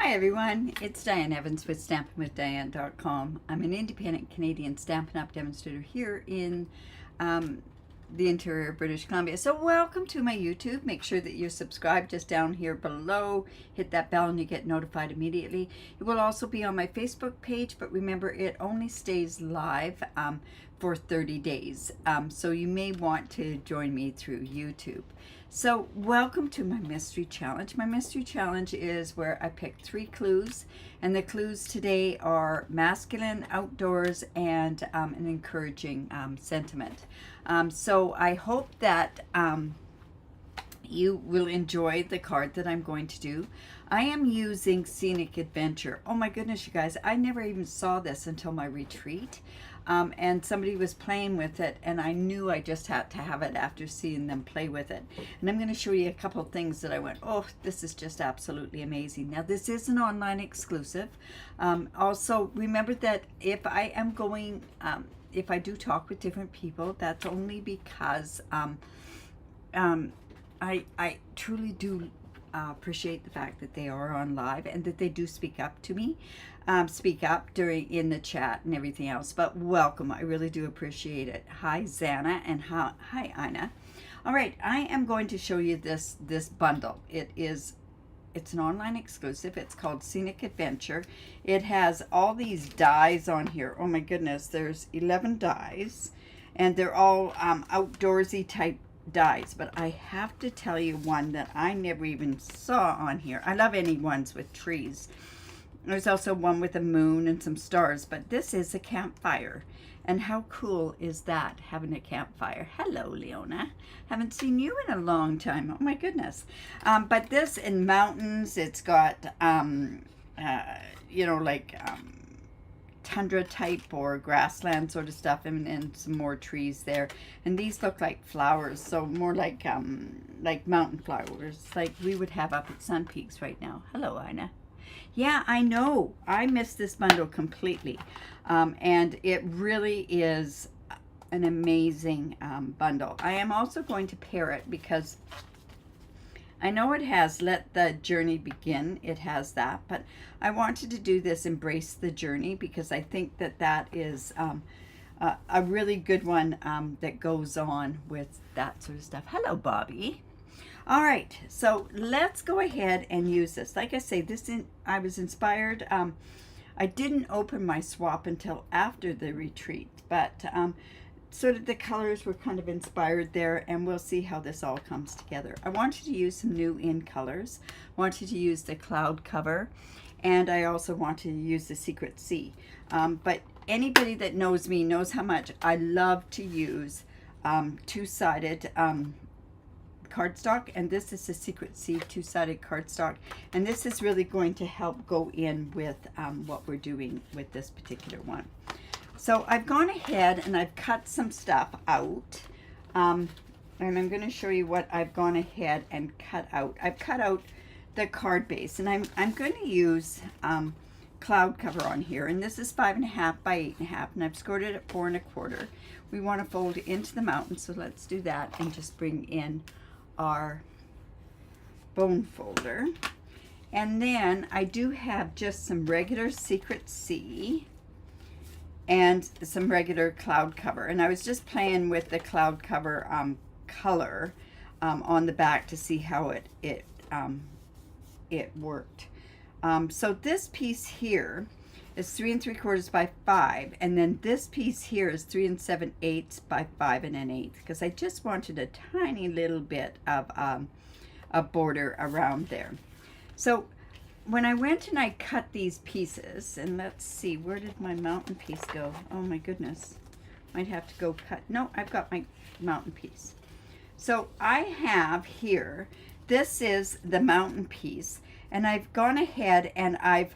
Hi everyone, it's Diane Evans with stampingwithdiane.com. I'm an independent Canadian Stampin' Up! Demonstrator here in the interior of British Columbia. So welcome to my YouTube. Make sure that you're subscribed just down here below. Hit that bell and you get notified immediately. It will also be on my Facebook page, but remember it only stays live for 30 days. So you may want to join me through YouTube. So welcome to my mystery challenge. My mystery challenge is where I pick 3 clues, and the clues today are masculine, outdoors, and an encouraging sentiment. So I hope that you will enjoy the card that I'm going to do. I am using Scenic Adventure. Oh my goodness, you guys, I never even saw this until my retreat. And somebody was playing with it, and I knew I just had to have it after seeing them play with it. And I'm going to show you a couple of things that I went, oh, this is just absolutely amazing. Now, this is an online exclusive. Also, remember that if I am going, if I do talk with different people, that's only because I truly do appreciate the fact that they are on live and that they do speak up to me, speak up in the chat and everything else. But welcome, I really do appreciate it. Hi Zana and hi Ina. All right, I am going to show you this bundle. It's an online exclusive. It's called Scenic Adventure. It has all these dies on here. Oh my goodness, there's 11 dies, and they're all outdoorsy type dies, but I have to tell you one that I never even saw on here. I love any ones with trees. There's also one with a moon and some stars, but this is a campfire. And how cool is that, having a campfire? Hello, Leona. Haven't seen you in a long time. Oh my goodness. But this in mountains, it's got, you know, like tundra type or grassland sort of stuff, and some more trees there. And these look like flowers, so more like mountain flowers, like we would have up at Sun Peaks right now. Hello, Ina. Yeah, I know. I missed this bundle completely. And it really is an amazing bundle. I am also going to pair it because I know it has Let the Journey Begin. It has that, but I wanted to do this Embrace the Journey because I think that that is a really good one that goes on with that sort of stuff. Hello, Bobby. All right, so let's go ahead and use this. Like I say, I was inspired. I didn't open my swap until after the retreat, but sort of the colors were kind of inspired there, and we'll see how this all comes together. I wanted to use some new in colors. Wanted to use the cloud cover, and I also wanted to use the Secret Sea. But anybody that knows me knows how much I love to use two-sided cardstock, and this is the Secret Sea two-sided cardstock, and this is really going to help go in with what we're doing with this particular one. So I've gone ahead and I've cut some stuff out, and I'm going to show you what I've gone ahead and cut out. I've cut out the card base, and I'm going to use cloud cover on here, and this is 5.5 by 8.5, and I've scored it at 4 1/4. We want to fold into the mountain, so let's do that and just bring in our bone folder. And then I do have just some regular Secret Sea and some regular cloud cover, and I was just playing with the cloud cover color on the back to see how it worked. So this piece here is 3 3/4 by 5, and then this piece here is 3 7/8 by 5 1/8, because I just wanted a tiny little bit of a border around there. So when I went and I cut these pieces, and let's see, where did my mountain piece go? Oh my goodness, might have to go cut. No, I've got my mountain piece. So I have here, this is the mountain piece, and I've gone ahead and I've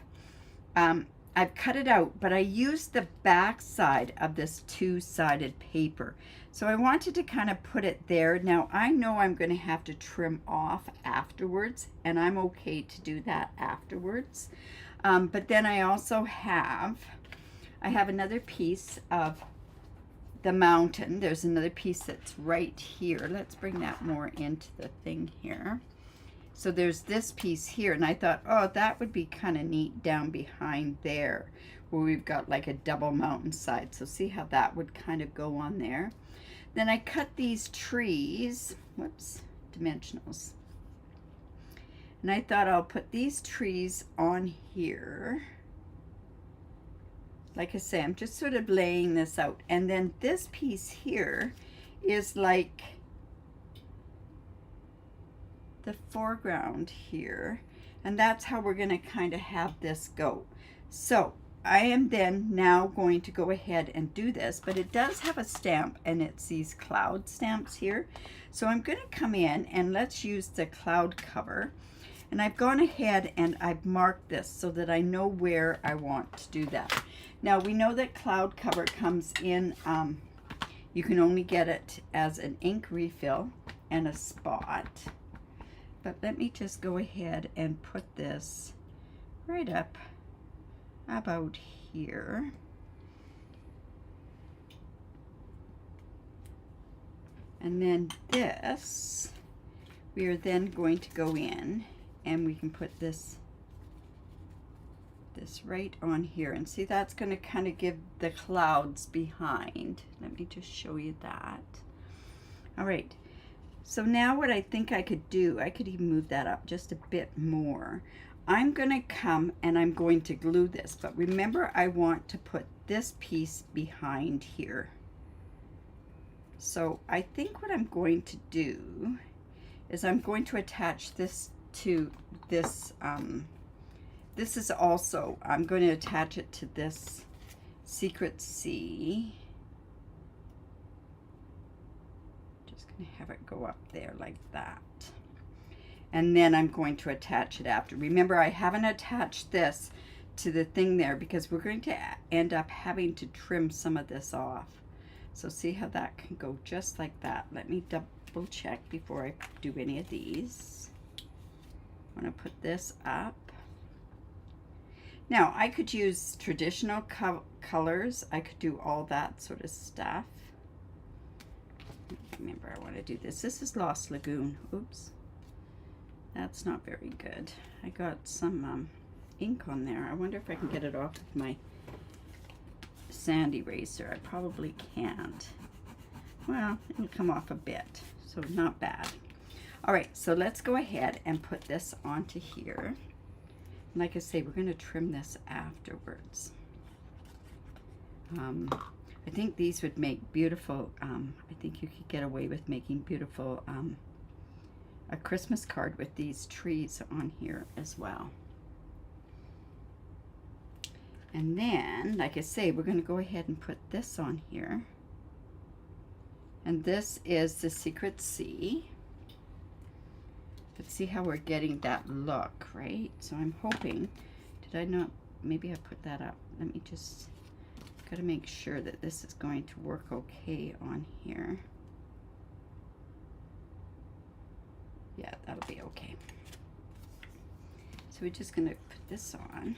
cut it out, but I used the back side of this two-sided paper. So I wanted to kind of put it there. Now I know I'm going to have to trim off afterwards, and I'm okay to do that afterwards. But then I also have another piece of the mountain. There's another piece that's right here. Let's bring that more into the thing here. So there's this piece here, and I thought, oh, that would be kind of neat down behind there, where we've got like a double mountainside. So see how that would kind of go on there. Then I cut these trees, whoops, dimensionals. And I thought I'll put these trees on here. Like I say, I'm just sort of laying this out. And then this piece here is like the foreground here. And that's how we're going to kind of have this go. So I am then now going to go ahead and do this, but it does have a stamp, and it's these cloud stamps here. So I'm going to come in and let's use the cloud cover. And I've gone ahead and I've marked this so that I know where I want to do that. Now we know that cloud cover comes in, you can only get it as an ink refill and a spot. But let me just go ahead and put this right up about here. And then this, we are then going to go in and we can put this right on here, and see, that's going to kind of give the clouds behind. Let me just show you that. All right, so now what I think I could do, I could even move that up just a bit more. I'm going to come and I'm going to glue this, but remember I want to put this piece behind here. So I think what I'm going to do is I'm going to attach this to this, this is also, I'm going to attach it to this Secret C. Just going to have it go up there like that. And then I'm going to attach it after. Remember, I haven't attached this to the thing there because we're going to end up having to trim some of this off. So see how that can go just like that. Let me double check before I do any of these. I'm going to put this up. Now, I could use traditional colors. I could do all that sort of stuff. Remember, I want to do this. This is Lost Lagoon. Oops. That's not very good. I got some ink on there. I wonder if I can get it off with my sand eraser. I probably can't. Well, it'll come off a bit, so not bad. All right, so let's go ahead and put this onto here. Like I say, we're going to trim this afterwards. I think these would make beautiful, I think you could get away with making beautiful a Christmas card with these trees on here as well. And then, like I say, we're going to go ahead and put this on here. And this is the Secret C. But see how we're getting that look, right? So I'm hoping, did I not, maybe I put that up. Let me just, got to make sure that this is going to work okay on here. Yeah, that'll be okay. So we're just going to put this on.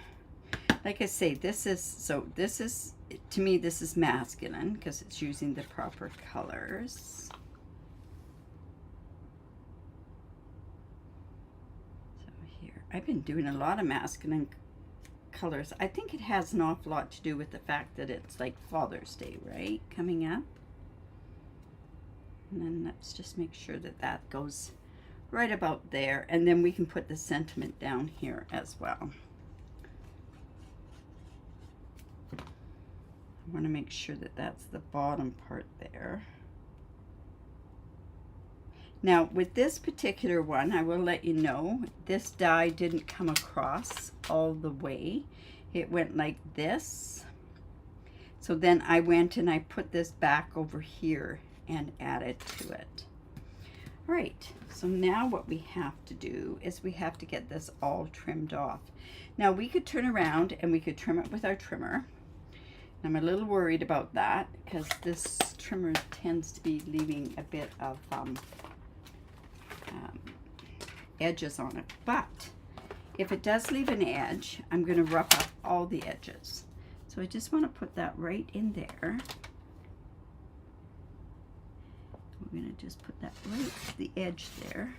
Like I say, this is, so this is, to me, this is masculine because it's using the proper colors. So here, I've been doing a lot of masculine colors. I think it has an awful lot to do with the fact that it's like Father's Day, right? Coming up. And then let's just make sure that that goes right about there. And then we can put the sentiment down here as well. I want to make sure that that's the bottom part there. Now with this particular one, I will let you know, this die didn't come across all the way. It went like this. So then I went and I put this back over here and added to it. All right, so now what we have to do is we have to get this all trimmed off. Now we could turn around and we could trim it with our trimmer. I'm a little worried about that because this trimmer tends to be leaving a bit of edges on it. But if it does leave an edge, I'm going to rough up all the edges. So I just want to put that right in there. We're going to just put that right to the edge there.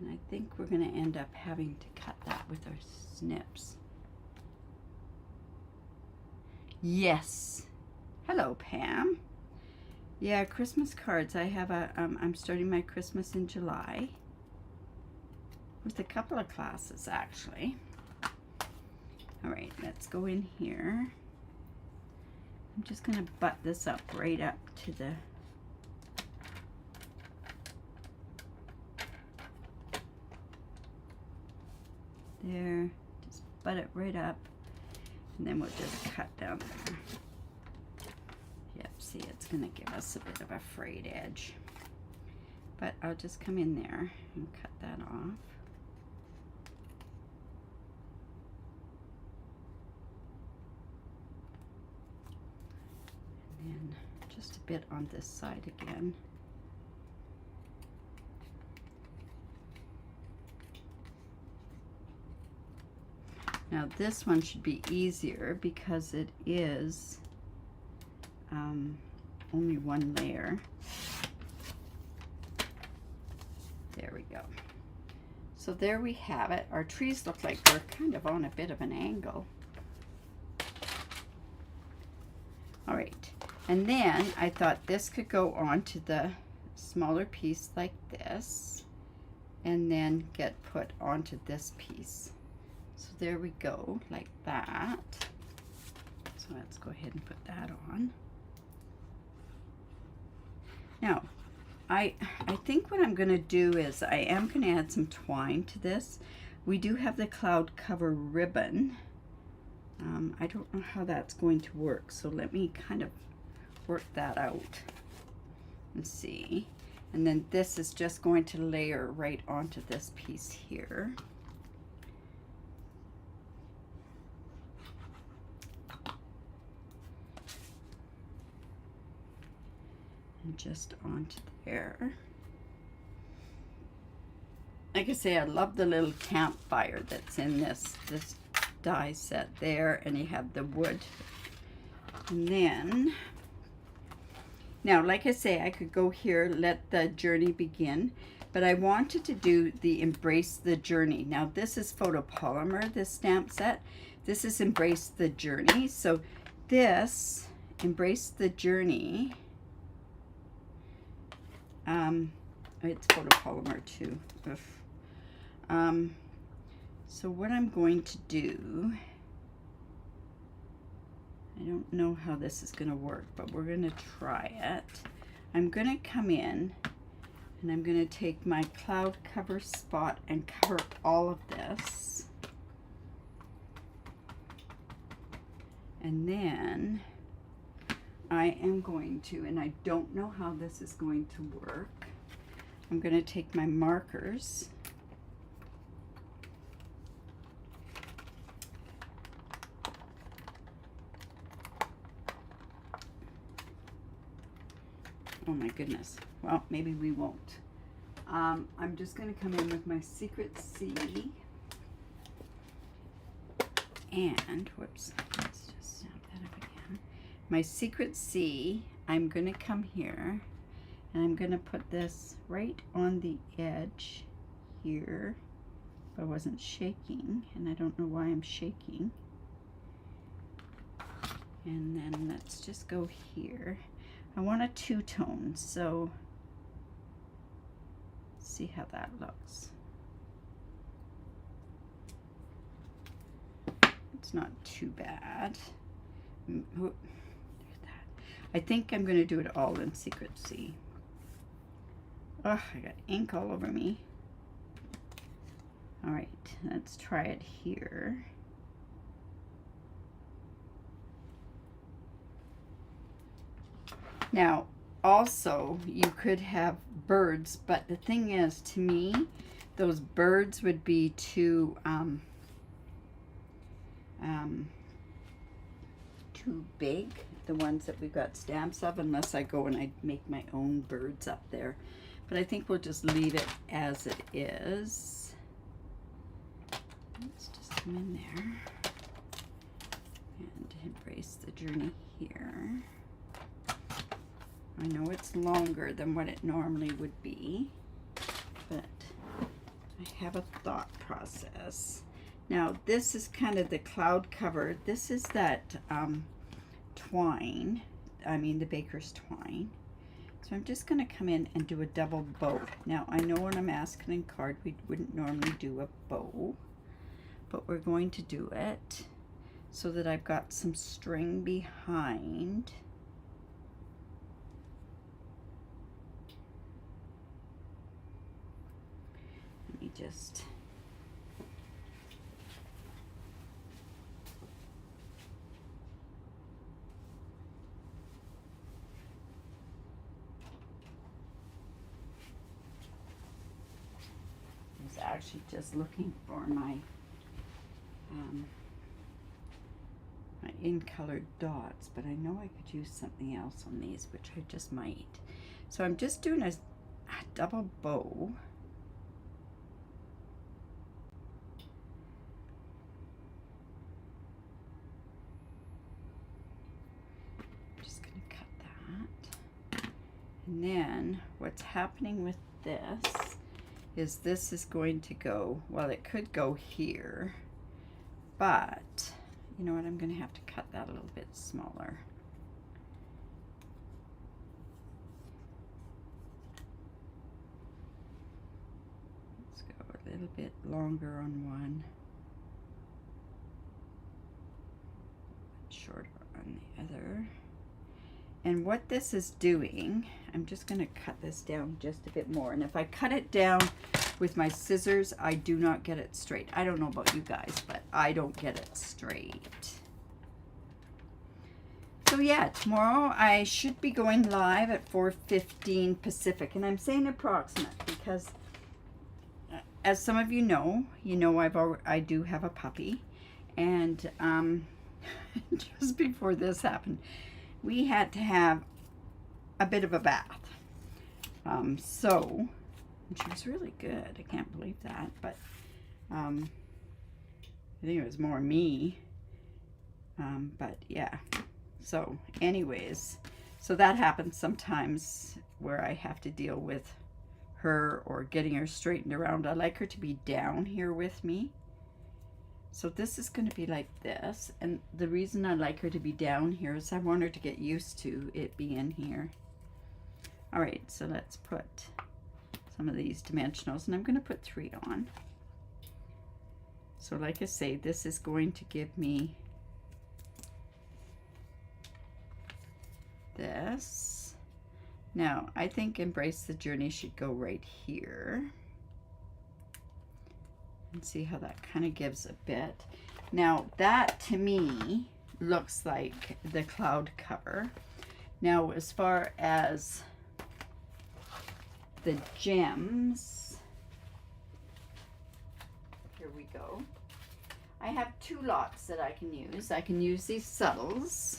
And I think we're going to end up having to cut that with our snips. Yes. Hello, Pam. Yeah, Christmas cards. I have a, I'm starting my Christmas in July with a couple of classes, actually. All right, let's go in here. I'm just going to butt this up right up to the there, just butt it right up, and then we'll just cut down there. Yep, see, it's gonna give us a bit of a frayed edge, but I'll just come in there and cut that off. And then just a bit on this side again. Now this one should be easier because it is only one layer. There we go. So there we have it. Our trees look like they're kind of on a bit of an angle. All right, and then I thought this could go onto the smaller piece like this, and then get put onto this piece. So there we go, like that. So let's go ahead and put that on. Now, I think what I'm going to do is I am going to add some twine to this. We do have the cloud cover ribbon. I don't know how that's going to work, so let me kind of work that out and see. And then this is just going to layer right onto this piece here. Just onto there. Like I say, I love the little campfire that's in this die set there, and you have the wood. And then, now like I say, I could go here, let the journey begin, but I wanted to do the embrace the journey. Now this is photopolymer, this stamp set. This is embrace the journey. So this embrace the journey, it's photopolymer too. So what I'm going to do, I don't know how this is going to work, but we're going to try it. I'm going to come in and I'm going to take my cloud cover spot and cover all of this. And then I am going to, and I don't know how this is going to work, I'm going to take my markers oh my goodness, well maybe we won't. I'm just going to come in with my secret C and whoops, let's just snap that up again. My secret C, I'm going to come here and I'm going to put this right on the edge here. I wasn't shaking, and I don't know why I'm shaking. And then let's just go here. I want a two-tone, so see how that looks. It's not too bad. I think I'm going to do it all in secret C. Oh, I got ink all over me. All right, let's try it here. Now, also, you could have birds, but the thing is, to me, those birds would be too big, the ones that we've got stamps of, unless I go and I make my own birds up there. But I think we'll just leave it as it is. Let's just come in there and embrace the journey here. I know it's longer than what it normally would be, but process. Now this is kind of the cloud cover. This is that twine, the baker's twine. So I'm just going to come in and do a double bow. Now I know on a masculine card we wouldn't normally do a bow, but we're going to do it so that I've got some string behind. Let me just... actually just looking for my my in-colored dots, but I know I could use something else on these, which I just might. So I'm just doing a double bow. I'm just going to cut that. And then what's happening with this is going to go, well, it could go here, but you know what, I'm going to have to cut that a little bit smaller. Let's go a little bit longer on one, shorter on the other. And what this is doing, I'm just going to cut this down just a bit more. And if I cut it down with my scissors, I do not get it straight. I don't know about you guys, but I don't get it straight. So yeah, tomorrow I should be going live at 4:15 Pacific. And I'm saying approximate because as some of you know, I do have a puppy. And just before this happened, we had to have a bit of a bath. And she was really good. I can't believe that, but I think it was more me. But yeah. So anyways, so that happens sometimes where I have to deal with her or getting her straightened around. I like her to be down here with me. So this is going to be like this, and the reason I like her to be down here is I want her to get used to it being here. All right, so let's put some of these dimensionals, and I'm going to put 3 on. So like I say, this is going to give me this. Now, I think Embrace the Journey should go right here. And see how that kind of gives a bit. Now that to me looks like the cloud cover. Now as far as the gems, here we go. I have 2 lots that I can use. I can use these subtles,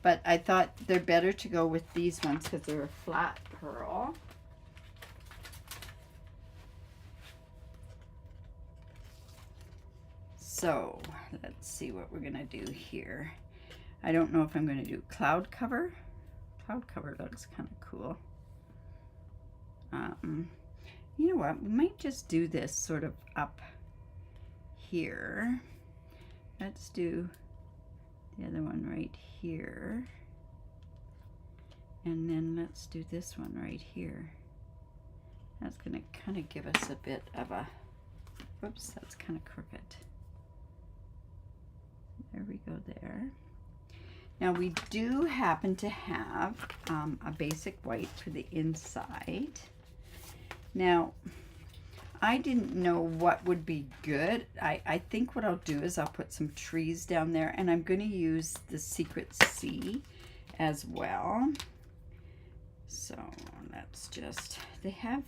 but I thought they're better to go with these ones because they're a flat pearl. So let's see what we're gonna do here. I don't know if I'm gonna do cloud cover. Cloud cover looks kind of cool. You know what? We might just do this sort of up here. Let's do the other one right here. And then let's do this one right here. That's gonna kind of give us a bit of a, whoops, that's kind of crooked. There we go there. Now we do happen to have a basic white for the inside. Now, I didn't know what would be good. I think what I'll do is I'll put some trees down there, and I'm going to use the Secret Sea as well. So let's just, they have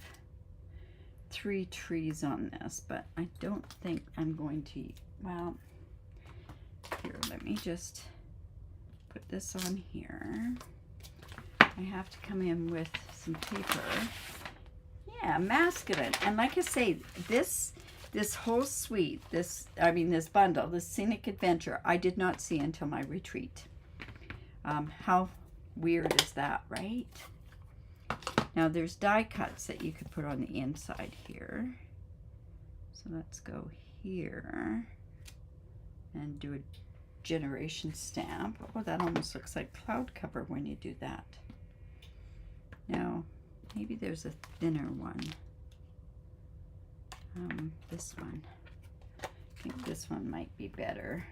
3 trees on this, but I don't think I'm going to, well, here, let me just put this on here. I have to come in with some paper. Yeah, masculine. And like I say, this whole suite, this bundle, this Scenic Adventure, I did not see until my retreat. How weird is that, right? Now there's die cuts that you could put on the inside here. So let's go here and do a generation stamp. Oh, that almost looks like cloud cover when you do that. Now, maybe there's a thinner one. This one. I think this one might be better.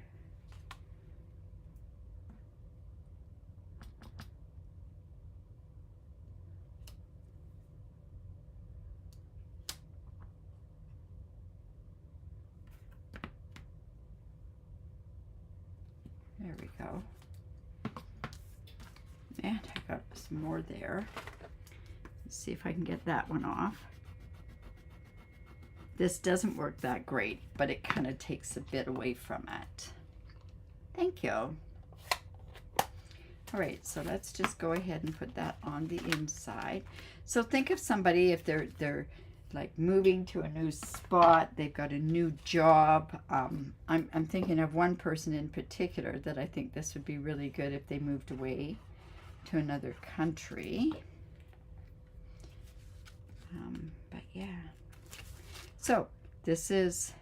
There we go. And I got some more there. Let's see if I can get that one off. This doesn't work that great, but it kind of takes a bit away from it. Thank you. All right, so let's just go ahead and put that on the inside. So think of somebody, if they're like moving to a new spot, they've got a new job. I'm thinking of one person in particular that I think this would be really good if they moved away to another country. But yeah. So this is,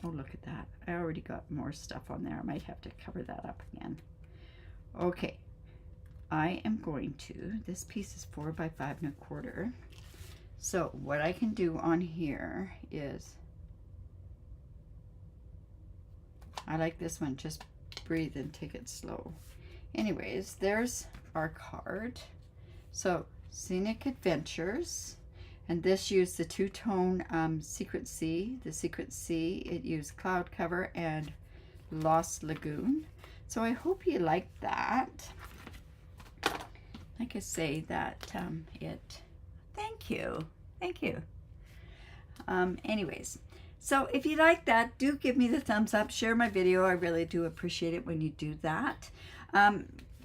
oh, look at that. I already got more stuff on there. I might have to cover that up again. Okay. I am going to, this piece is 4 by 5 1/4. So what I can do on here is, I like this one, just breathe and take it slow. Anyways, there's our card. So Scenic Adventures, and this used the two-tone Secret Sea. The Secret Sea, it used Cloud Cover and Lost Lagoon. So I hope you like that. Like I say, that thank you. Anyways, so if you like that, do give me the thumbs up, share my video. I really do appreciate it when you do that.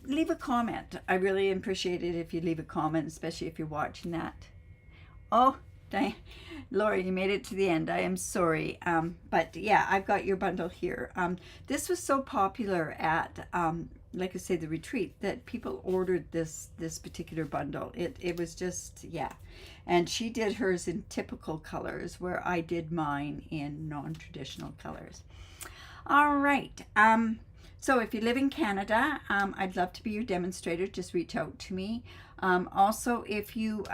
Leave a comment. I really appreciate it if you leave a comment, especially if you're watching that. Oh, Laura, you made it to the end. I am sorry. But yeah, I've got your bundle here. This was so popular at, like I say, the retreat, that people ordered this particular bundle. It was just, yeah. And she did hers in typical colors, where I did mine in non-traditional colors. All right. So if you live in Canada, I'd love to be your demonstrator. Just reach out to me. Also, if you...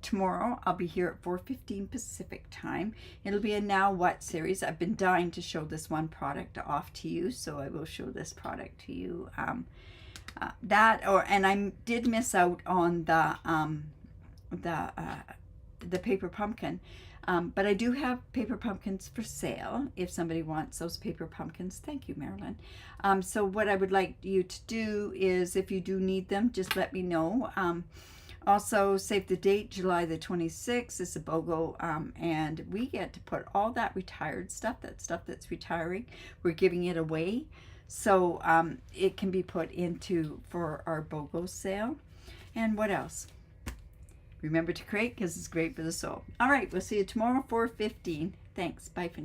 tomorrow I'll be here at 4:15 Pacific time. It'll be a Now What series. I've been dying to show this one product off to you, so I will show this product to you. And I did miss out on the paper pumpkin, but I do have paper pumpkins for sale if somebody wants those paper pumpkins. Thank you, Marilyn. So what I would like you to do is, if you do need them, just let me know. Also, save the date, July the 26th is a BOGO, and we get to put all that retired stuff, that stuff that's retiring, we're giving it away. So it can be put into for our BOGO sale. And what else? Remember to create, because it's great for the soul. All right, we'll see you tomorrow, 4:15. Thanks. Bye for now.